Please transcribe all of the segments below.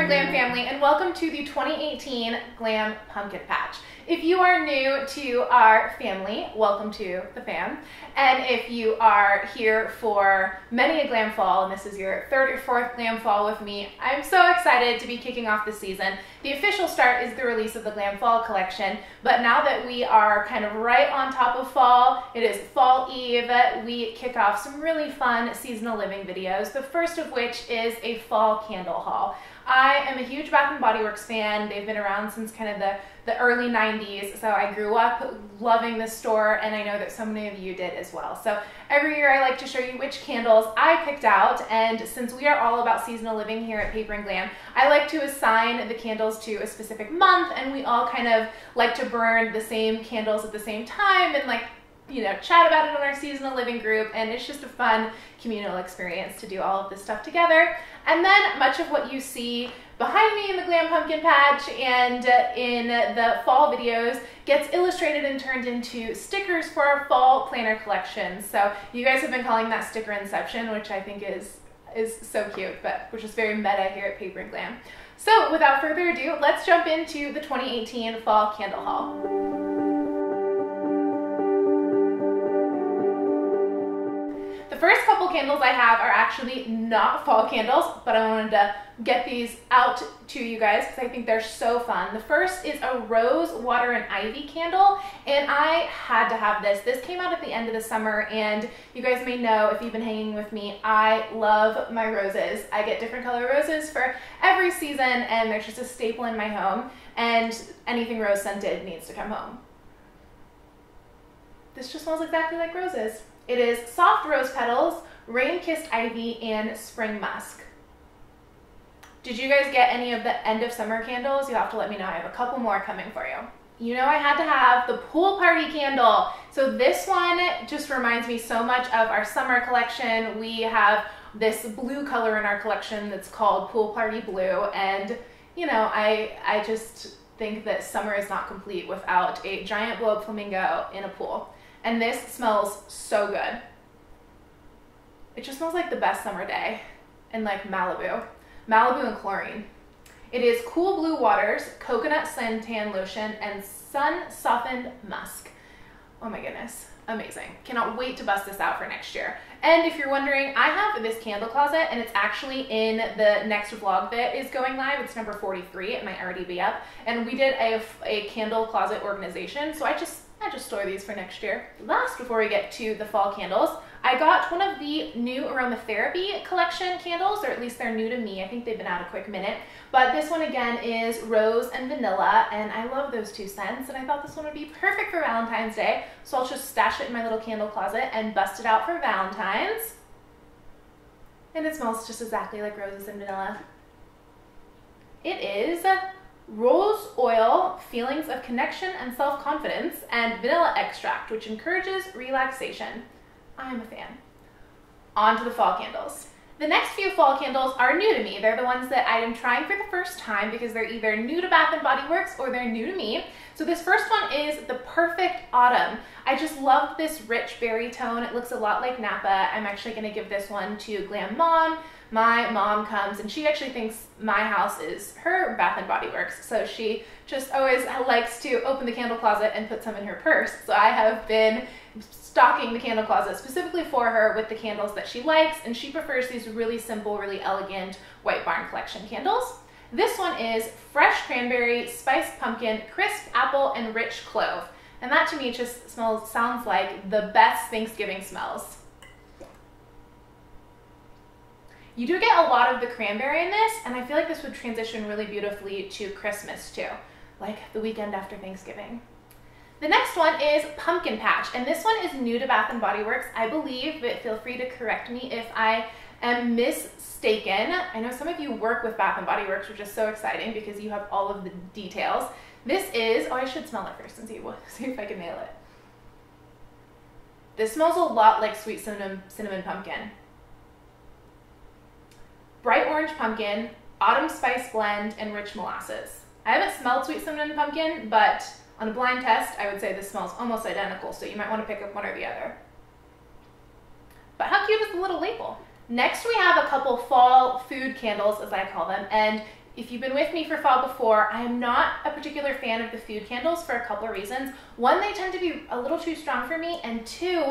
Glam family, and welcome to the 2018 Glam Pumpkin Patch. If you are new to our family, welcome to the fam. And if you are here for many a Glam Fall, and this is your third or fourth Glam Fall with me, I'm so excited to be kicking off the season. The official start is the release of the Glam Fall collection, but now that we are kind of right on top of fall, it is Fall Eve, we kick off some really fun seasonal living videos, the first of which is a fall candle haul. I am a huge Bath & Body Works fan. They've been around since kind of the early 90s, so I grew up loving this store, and I know that so many of you did as well. So every year I like to show you which candles I picked out, and since we are all about seasonal living here at Paper & Glam, I like to assign the candles to a specific month, and we all kind of like to burn the same candles at the same time and chat about it on our seasonal living group, and it's just a fun communal experience to do all of this stuff together. And then much of what you see behind me in the Glam Pumpkin Patch and in the fall videos gets illustrated and turned into stickers for our fall planner collection. So you guys have been calling that sticker inception, which I think is so cute, but we're just very meta here at Paper & Glam. So without further ado, let's jump into the 2018 Fall Candle Haul. The first couple candles I have are actually not fall candles, but I wanted to get these out to you guys because I think they're so fun. The first is a rose, water, and ivy candle, and I had to have this. This came out at the end of the summer, and you guys may know if you've been hanging with me, I love my roses. I get different color roses for every season, and they're just a staple in my home, and anything rose scented needs to come home. This just smells exactly like roses. It is soft rose petals, rain-kissed ivy, and spring musk. Did you guys get any of the end of summer candles? You'll have to let me know. I have a couple more coming for you. You know I had to have the pool party candle. So this one just reminds me so much of our summer collection. We have this blue color in our collection that's called Pool Party Blue, and I just think that summer is not complete without a giant blow-up flamingo in a pool. And this smells so good. It just smells like the best summer day in like Malibu and chlorine. It is cool blue waters, coconut suntan lotion, and sun softened musk. Oh my goodness, amazing. Cannot wait to bust this out for next year. And if you're wondering, I have this candle closet, and it's actually in the next vlog that is going live. It's number 43, it might already be up. And we did a candle closet organization, so I just store these for next year. Last, before we get to the fall candles, I got one of the new Aromatherapy collection candles, or at least they're new to me. I think they've been out a quick minute. But this one again is rose and vanilla, and I love those two scents, and I thought this one would be perfect for Valentine's Day. So I'll just stash it in my little candle closet and bust it out for Valentine's. And it smells just exactly like roses and vanilla. It is rose oil, feelings of connection and self-confidence, and vanilla extract, which encourages relaxation. I am a fan. On to the fall candles. The next few fall candles are new to me. They're the ones that I am trying for the first time because they're either new to Bath & Body Works or they're new to me. So this first one is the Perfect Autumn. I just love this rich berry tone. It looks a lot like Napa. I'm actually going to give this one to Glam Mom. My mom comes and she actually thinks my house is her Bath & Body Works, so she just always likes to open the candle closet and put some in her purse. So I have been stocking the candle closet specifically for her with the candles that she likes, and she prefers these really simple, really elegant White Barn Collection candles. This one is fresh cranberry, spiced pumpkin, crisp apple, and rich clove. And that to me just sounds like the best Thanksgiving smells. You do get a lot of the cranberry in this, and I feel like this would transition really beautifully to Christmas too, like the weekend after Thanksgiving. The next one is Pumpkin Patch, and this one is new to Bath & Body Works, I believe, but feel free to correct me if I am mistaken. I know some of you work with Bath & Body Works, which is so exciting because you have all of the details. This is, I should smell it first and see if I can nail it. This smells a lot like sweet cinnamon pumpkin. Bright orange pumpkin, autumn spice blend, and rich molasses. I haven't smelled sweet cinnamon pumpkin, but on a blind test, I would say this smells almost identical, so you might want to pick up one or the other. But how cute is the little label? Next, we have a couple fall food candles, as I call them, and if you've been with me for fall before, I am not a particular fan of the food candles for a couple of reasons. One, they tend to be a little too strong for me, and two,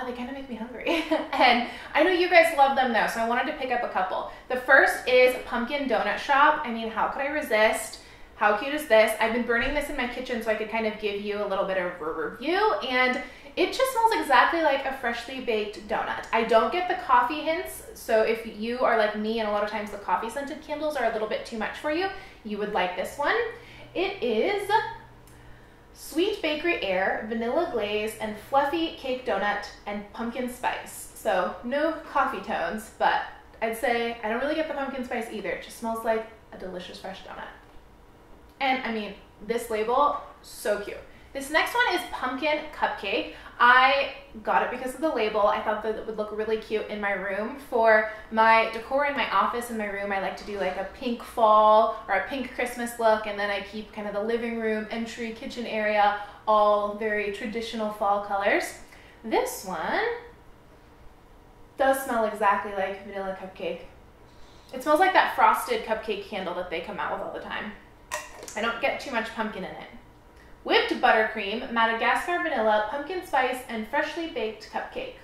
they kind of make me hungry. And I know you guys love them though, so I wanted to pick up a couple. The first is Pumpkin Donut Shop. I mean, how could I resist? How cute is this? I've been burning this in my kitchen so I could kind of give you a little bit of a review, and it just smells exactly like a freshly baked donut. I don't get the coffee hints, so if you are like me and a lot of times the coffee scented candles are a little bit too much for you, you would like this one. It is sweet bakery air, vanilla glaze, and fluffy cake donut and pumpkin spice. So no coffee tones, but I'd say I don't really get the pumpkin spice either. It just smells like a delicious fresh donut. And I mean, this label, so cute. This next one is Pumpkin Cupcake. I got it because of the label. I thought that it would look really cute in my room. For my decor in my office and my room, I like to do like a pink fall or a pink Christmas look, and then I keep kind of the living room, entry, kitchen area, all very traditional fall colors. This one does smell exactly like vanilla cupcake. It smells like that frosted cupcake candle that they come out with all the time. I don't get too much pumpkin in it. Whipped buttercream, Madagascar vanilla, pumpkin spice, and freshly baked cupcake.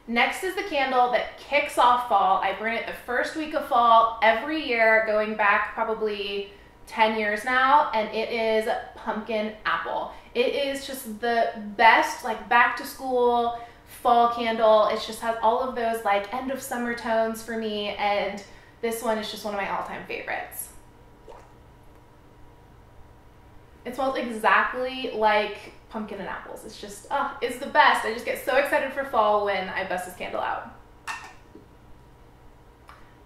Next is the candle that kicks off fall. I burn it the first week of fall every year, going back probably 10 years now, and it is pumpkin apple. It is just the best, like back to school fall candle. It just has all of those like end of summer tones for me, and this one is just one of my all-time favorites. It smells exactly like pumpkin and apples. It's just, it's the best. I just get so excited for fall when I bust this candle out.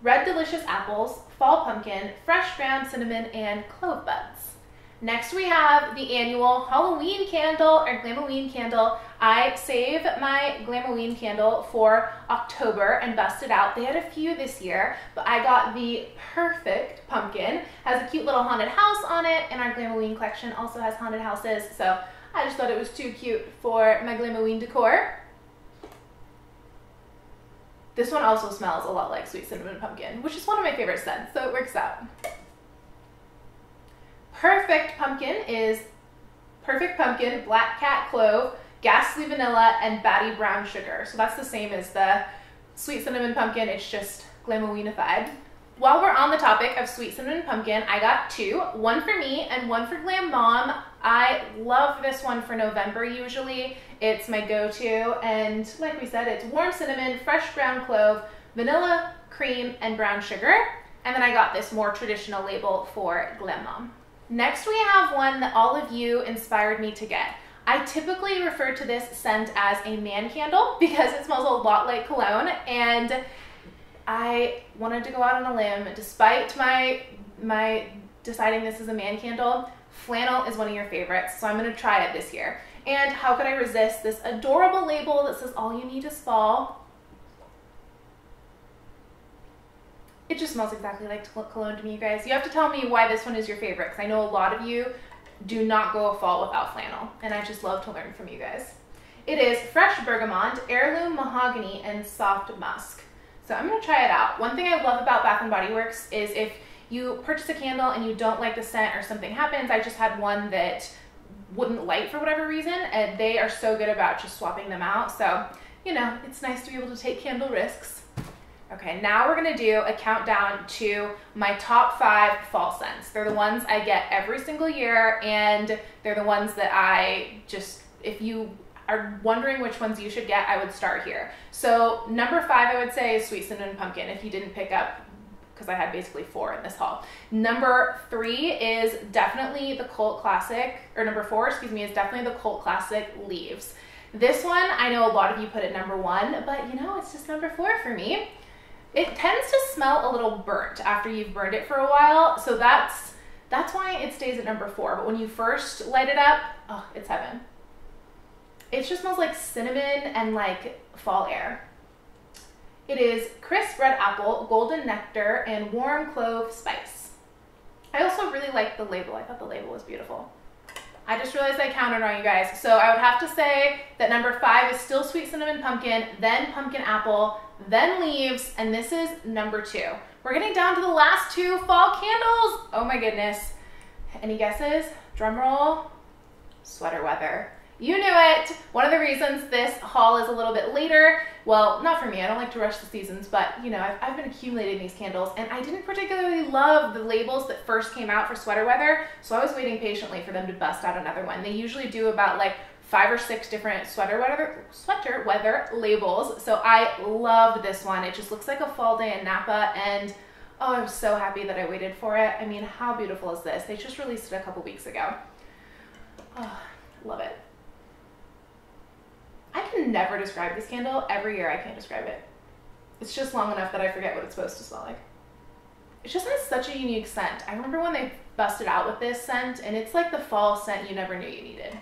Red Delicious Apples, Fall Pumpkin, Fresh Ground Cinnamon, and Clove Buds. Next we have the annual Halloween candle or Glamoween candle. I save my Glamoween candle for October and bust it out. They had a few this year, but I got the perfect pumpkin. Has a cute little haunted house on it, and our Glamoween collection also has haunted houses, so I just thought it was too cute for my Glamoween decor. This one also smells a lot like Sweet Cinnamon Pumpkin, which is one of my favorite scents, so it works out. Perfect Pumpkin is Perfect Pumpkin, Black Cat Clove, Ghastly Vanilla, and Batty Brown Sugar. So that's the same as the Sweet Cinnamon Pumpkin, it's just Glamoweenified. While we're on the topic of Sweet Cinnamon Pumpkin, I got two, one for me and one for Glam Mom. I love this one for November usually. It's my go-to, and like we said, it's warm cinnamon, fresh ground clove, vanilla, cream, and brown sugar. And then I got this more traditional label for Glam Mom. Next we have one that all of you inspired me to get. I typically refer to this scent as a man candle because it smells a lot like cologne, and I wanted to go out on a limb. Despite my deciding this is a man candle, flannel is one of your favorites, so I'm going to try it this year. And how could I resist this adorable label that says all you need is fall? It just smells exactly like cologne to me, you guys. You have to tell me why this one is your favorite, because I know a lot of you do not go a fall without flannel, and I just love to learn from you guys. It is Fresh Bergamot, Heirloom Mahogany, and Soft Musk. So I'm going to try it out. One thing I love about Bath & Body Works is if you purchase a candle and you don't like the scent or something happens, I just had one that wouldn't light for whatever reason, and they are so good about just swapping them out. So, you know, it's nice to be able to take candle risks. Okay, now we're gonna do a countdown to my top 5 fall scents. They're the ones I get every single year, and they're the ones that I just, if you are wondering which ones you should get, I would start here. So number 5, I would say, is Sweet Cinnamon Pumpkin, if you didn't pick up, because I had basically 4 in this haul. Number 3 is definitely the cult classic, or number 4, excuse me, is definitely the cult classic Leaves. This one, I know a lot of you put it number 1, but you know, it's just number 4 for me. It tends to smell a little burnt after you've burned it for a while, so that's why it stays at number 4. But when you first light it up, oh, it's heaven. It just smells like cinnamon and like fall air. It is Crisp Red Apple, Golden Nectar, and Warm Clove Spice. I also really like the label. I thought the label was beautiful. I just realized I counted on you guys. So I would have to say that number 5 is still sweet cinnamon pumpkin, then pumpkin apple, then leaves, and this is number 2. We're getting down to the last 2 fall candles. Oh my goodness. Any guesses? Drum roll. Sweater weather. You knew it. One of the reasons this haul is a little bit later, well, not for me, I don't like to rush the seasons, but you know, I've been accumulating these candles and I didn't particularly love the labels that first came out for sweater weather, so I was waiting patiently for them to bust out another one. They usually do about like 5 or 6 different sweater weather labels, so I loved this one. It just looks like a fall day in Napa, and oh, I'm so happy that I waited for it. I mean, how beautiful is this? They just released it a couple weeks ago. Oh, love it. I can never describe this candle. Every year I can't describe it. It's just long enough that I forget what it's supposed to smell like. It just has such a unique scent. I remember when they busted out with this scent, and it's like the fall scent you never knew you needed.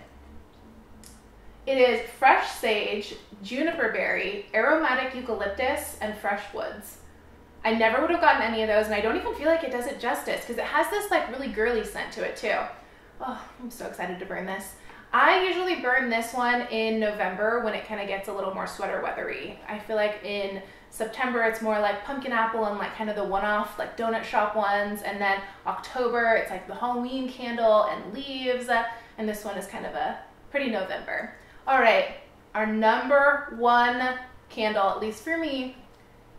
It is fresh sage, juniper berry, aromatic eucalyptus, and fresh woods. I never would have gotten any of those, and I don't even feel like it does it justice because it has this like really girly scent to it too. Oh, I'm so excited to burn this. I usually burn this one in November when it kind of gets a little more sweater weathery. I feel like in September it's more like pumpkin apple and like kind of the one-off like donut shop ones, and then October it's like the Halloween candle and leaves, and this one is kind of a pretty November. All right, our number 1 candle, at least for me,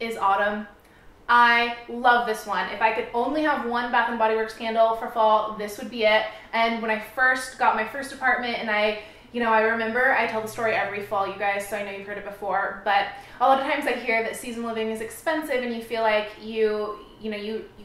is autumn. I love this one. If I could only have one Bath & Body Works candle for fall, this would be it. And when I first got my first apartment, and I remember, I tell the story every fall, you guys, so I know you've heard it before, but a lot of times I hear that seasonal living is expensive and you feel like you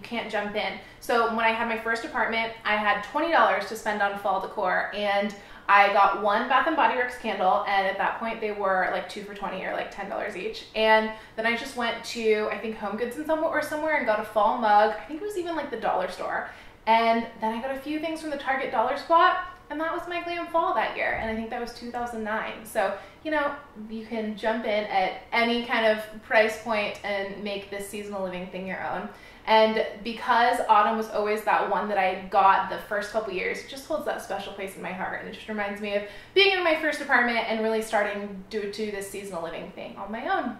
can't jump in. So when I had my first apartment, I had $20 to spend on fall decor, and I got one Bath & Body Works candle, and at that point they were like 2 for $20 or like $10 each. And then I just went to, I think, Home Goods or somewhere and got a fall mug. I think it was even like the dollar store. And then I got a few things from the Target dollar spot, and that was my Glam fall that year. And I think that was 2009. So, you know, you can jump in at any kind of price point and make this seasonal living thing your own. And because autumn was always that one that I got the first couple years, it just holds that special place in my heart. And it just reminds me of being in my first apartment and really starting to do this seasonal living thing on my own.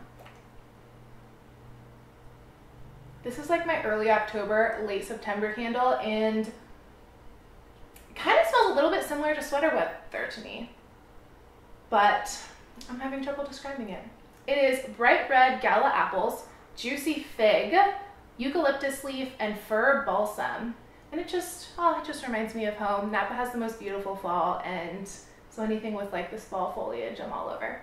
This is like my early October, late September candle, and it kind of smells a little bit similar to sweater weather to me, but I'm having trouble describing it. It is bright red gala apples, juicy fig, eucalyptus leaf, and fir balsam. And it just reminds me of home. Napa has the most beautiful fall, and so anything with like this fall foliage, I'm all over.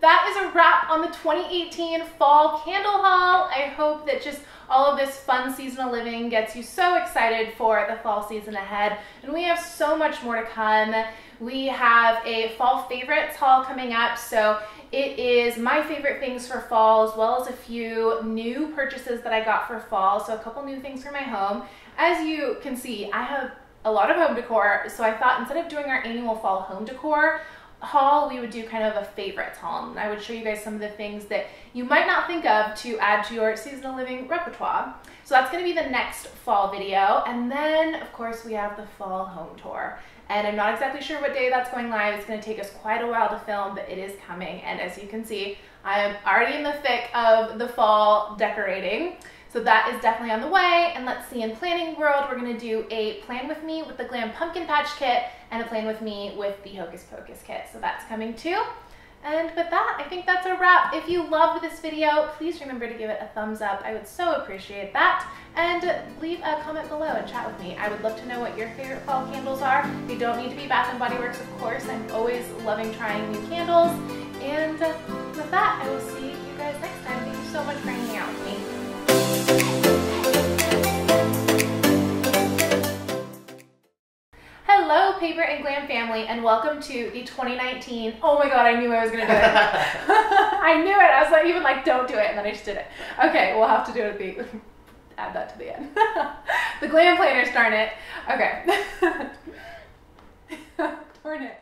That is a wrap on the 2018 fall candle haul. I hope that just all of this fun seasonal living gets you so excited for the fall season ahead. And we have so much more to come. We have a fall favorites haul coming up, so it is my favorite things for fall, as well as a few new purchases that I got for fall, so a couple new things for my home. As you can see, I have a lot of home decor, so I thought instead of doing our annual fall home decor haul, we would do kind of a favorites haul, and I would show you guys some of the things that you might not think of to add to your seasonal living repertoire. So that's going to be the next fall video, and then of course we have the fall home tour. And I'm not exactly sure what day that's going live. It's going to take us quite a while to film, but it is coming. And as you can see, I am already in the thick of the fall decorating. So that is definitely on the way. And let's see, in planning world, we're going to do a plan with me with the Glam Pumpkin Patch Kit and a plan with me with the Hocus Pocus Kit. So that's coming too. And with that, I think that's a wrap. If you loved this video, please remember to give it a thumbs up. I would so appreciate that. And leave a comment below and chat with me. I would love to know what your favorite fall candles are. They don't need to be Bath & Body Works, of course. I'm always loving trying new candles. And with that, I will see you guys next time. Thank you so much for hanging out with me. Hello, Paper and Glam family, and welcome to the 2019, oh my god, I knew I was going to do it. I knew it. I was like, even like, don't do it, and then I just did it. Okay, we'll have to do it at the, add that to the end. The Glam planners, darn it. Okay. Darn it.